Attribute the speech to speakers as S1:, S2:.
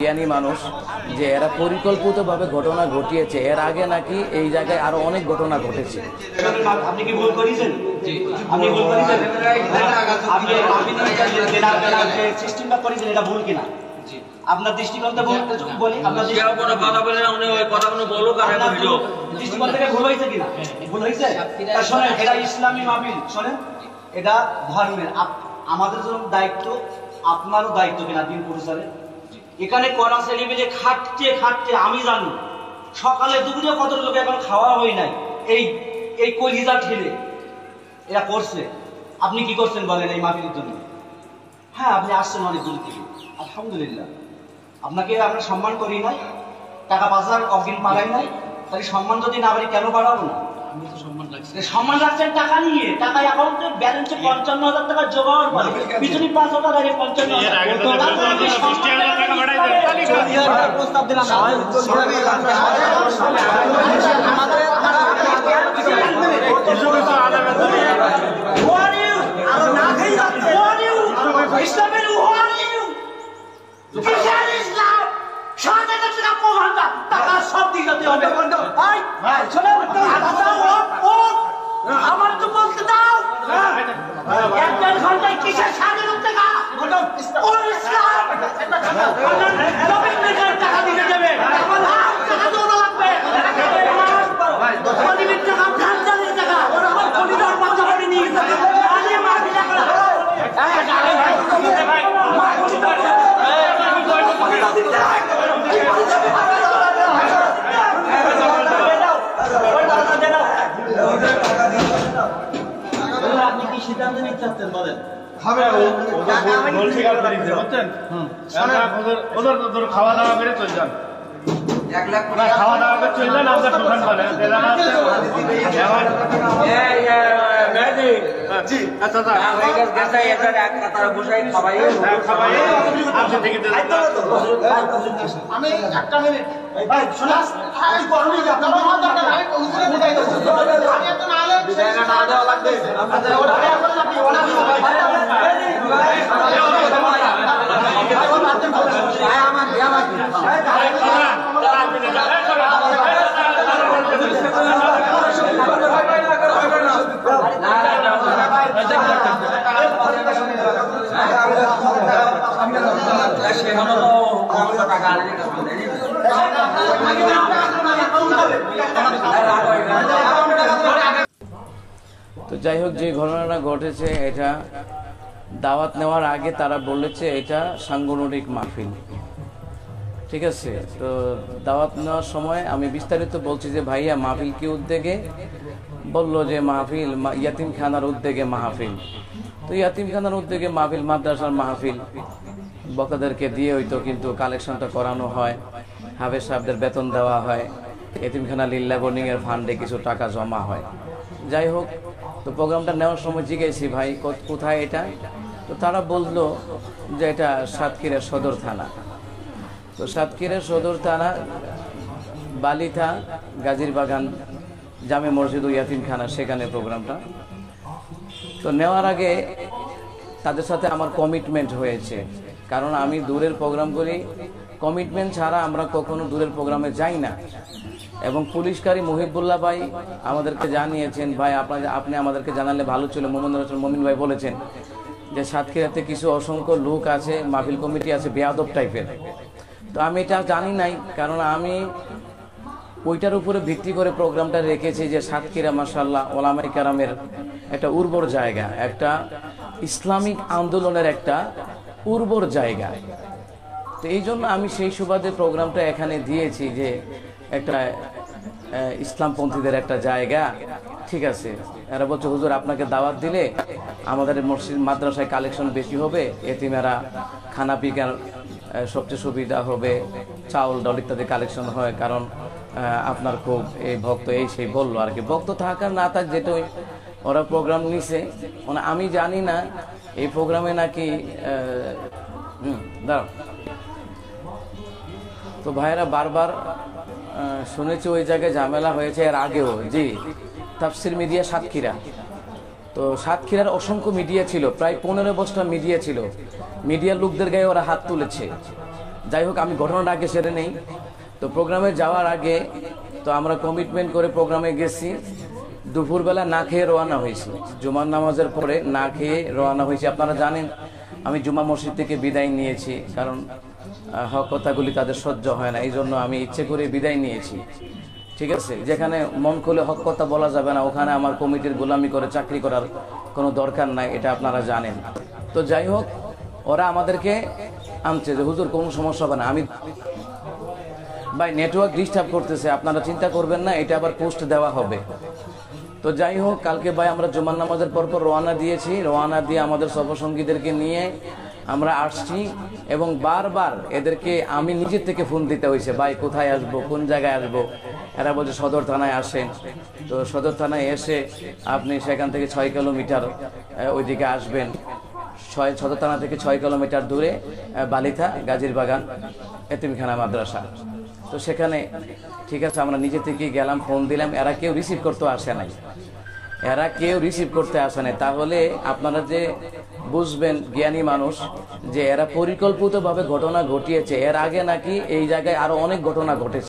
S1: জ্ঞানী মানুষ যে এরা পরিকল্পিতভাবে ঘটনা ঘটিয়েছে। এর আগে নাকি এই জায়গায় আরো অনেক ঘটনা ঘটেছে।
S2: আপনি কি ভুল করেছেন? আপনি ভুল করেছেন? আপনি সিস্টেমটা করেছেন, এটা ভুল কিনা আপনার দৃষ্টিকোণ থেকে বলি। আপনার
S3: কথা বলে না, উনি ওই কথাগুলো বলো কারণ
S2: দৃষ্টিকোণ থেকে ভুল হয়েছে কিনা? ভুল হয়েছে। শোনেন, এটা ইসলামী মাহফিল, শোনেন এটা ধর্মের। আমাদের জন্য দায়িত্ব, আপনারও দায়িত্ব কিনা দিন প্রচারে। এখানে কড়া ছেলে মিলে খাটছে খাটছে, আমি জানি সকালে দুপুরে কত লোক এখন খাওয়া হয় নাই, এই কলিজা ঠেলে এরা করছে। আপনি কি করছেন বলেন এই মাহফিলের জন্য? হ্যাঁ, আপনি আসছেন অনেক দূর থেকে, আলহামদুলিল্লাহ। আপনাকে আমরা সম্মান করি নাই, টাকা বাজার অগ্রিম পাড়াই নাই, তাহলে সম্মান যদি না পারি কেন বাড়াবো না? সম্মান রাখছেন টাকা নিয়ে, টাকা অ্যাকাউন্টে ব্যালেন্সে 55,000 টাকা জোগাড় করে পিছনে 5,000 আর 55,000 প্রস্তাব দিলাম। ইসলামের টাকা সব দিকে যেতে হবে। আমার তো বলতে দাও, 1-1.5 ঘন্টায় কিসের স্বাধীনতা টাকা টাকা দিতে যাবে, টাকা দেওয়া লাগবে, টাকা খানজানের টাকা ওরা আমার কলিদার বাচ্চা বাড়ি নিয়ে গেছে। আপনি কি সিদ্ধান্ত নিতে চাচ্ছেন বলেন?
S4: খাওয়া দাওয়া করে চলে যান, 1 লাখ খাওয়া দাওয়া করে চলে যান। আপনার দোকান বলে
S2: আমি একটা মিনিট
S1: তো যাই হোক, যে ঘটনাটা ঘটেছে এটা দাওয়াত নেওয়ার আগে তারা বলেছে এটা সাংগঠনিক মাহফিল, ঠিক আছে। তো দাওয়াত নেওয়ার সময় আমি বিস্তারিত বলছি যে ভাইয়া মাহফিল কি উদ্যোগে, বলল যে মাহফিল ইয়াতিমখানার উদ্যোগে মাহফিল। তো ইয়াতিমখানার উদ্যোগে মাহফিল, মাদ্রাসার মাহফিল, বক্তাদেরকে দিয়ে হইতো, কিন্তু কালেকশনটা করানো হয়, হাফেজ সাহেবদের বেতন দেওয়া হয়, এতিমখানা লিল্লা বোর্ডিং এর ফান্ডে কিছু টাকা জমা হয়। যাই হোক, তো প্রোগ্রামটা নেওয়ার সময় জিজ্ঞেসি ভাই কোথায় এটা, তো তারা বললো যে এটা সাতক্ষীরার সদর থানা। তো সাতক্ষীরার সদর থানা বালিথা গাজীর বাগান জামে মসজিদ ও ইয়াতিমখানা, সেখানে প্রোগ্রামটা। তো নেওয়ার আগে তাদের সাথে আমার কমিটমেন্ট হয়েছে, কারণ আমি দূরের প্রোগ্রাম করি, কমিটমেন্ট ছাড়া আমরা কখনো দূরের প্রোগ্রামে যাই না। এবং পুলিশকারী মহিবুল্লাহ ভাই আমাদেরকে জানিয়েছেন, ভাই আপনি আমাদেরকে জানালে ভালো ছিল। মোমিন ভাই বলেছেন যে সাতক্ষীরাতে কিছু অসংখ্য লোক আছে, মাহফিল কমিটি আছে বেয়াদব টাইপের। তো আমি এটা জানি নাই, কারণ আমি ওইটার উপরে ভিত্তি করে প্রোগ্রামটা রেখেছি যে সাতক্ষীরা মাশাআল্লাহ ওলামায়ে কেরামের একটা উর্বর জায়গা, একটা ইসলামিক আন্দোলনের একটা উর্বর জায়গা। তো এই জন্য আমি সেই সুবাদে প্রোগ্রামটা এখানে দিয়েছি যে একটা ইসলামপন্থীদের একটা জায়গা, ঠিক আছে। এরা বলছে হুজুর আপনাকে দাওয়াত দিলে আমাদের মসজিদ মাদ্রাসায় কালেকশন বেশি হবে, এতিমেরা খানা পিকার সবচেয়ে সুবিধা হবে, চাউল ডাল ইত্যাদি কালেকশন হয়, কারণ আপনার খুব এই ভক্ত এই সেই বললো আর কি। ভক্ত থাকার না থাক যেটাই ওরা প্রোগ্রাম নিছে, মানে আমি জানি না এই প্রোগ্রামে নাকি দাঁড়াও। তো ভাইরা বারবার শুনেছি ওই জায়গায় ঝামেলা হয়েছে এর আগেও। জি, তাফসির মিডিয়া সাতক্ষীরা, তো সাতক্ষীরার অসংখ্য মিডিয়া ছিল, প্রায় 15 বছর মিডিয়া ছিল। মিডিয়ার লোকদের গায়ে ওরা হাত তুলেছে, যাই হোক, আমি ঘটনাটা আগে সেরে নেই। তো প্রোগ্রামে যাওয়ার আগে তো আমরা কমিটমেন্ট করে প্রোগ্রামে গেছি, দুপুরবেলা না খেয়ে রওনা হয়েছি, জুমার নামাজের পরে না খেয়ে রওনা হয়েছি। আপনারা জানেন আমি জুমা মসজিদ থেকে বিদায় নিয়েছি, কারণ হক কথাগুলি তাদের সহ্য হয় না, এই জন্য আমি ইচ্ছে করে বিদায় নিয়েছি। ঠিক আছে, যেখানে মন খুলে হক কথা বলা যাবে না ওখানে আমার কমিটির গোলামি করে চাকরি করার কোনো দরকার নাই, এটা আপনারা জানেন। তো যাই হোক, ওরা আমাদেরকে আনছে যে হুজুর কোনো সমস্যা হবে না। আমি ভাই নেটওয়ার্ক ডিস্টার্ব করতেছে, আপনারা চিন্তা করবেন না, এটা আবার পোস্ট দেওয়া হবে। তো যাই হোক, কালকে ভাই আমরা জুমার নামাজের পর রওনা দিয়েছি, রওনা দিয়ে আমাদের সহসঙ্গীদেরকে নিয়ে আমরা আসছি এবং বারবার এদেরকে আমি নিজের থেকে ফোন দিতে হয়েছে, ভাই কোথায় আসবো, কোন জায়গায় আসবো। এরা বলছে সদর থানায় আসেন। তো সদর থানায় এসে আপনি সেখান থেকে 6 কিলোমিটার ওইদিকে আসবেন, সদর থানা থেকে 6 কিলোমিটার দূরে বালিথা গাজীর বাগান এতিমখানা মাদ্রাসা। তো সেখানে ঠিক আছে আমরা নিজে থেকেই গেলাম, ফোন দিলাম, এরা কেউ রিসিভ করতে আসে নাই, এরা কেউ রিসিভ করতে আসে নাই। তাহলে আপনারা যে বুঝবেন জ্ঞানী মানুষ যে এরা পরিকল্পিতভাবে ঘটনা ঘটিয়েছে। এর আগে নাকি এই জায়গায় আরো অনেক ঘটনা ঘটেছে।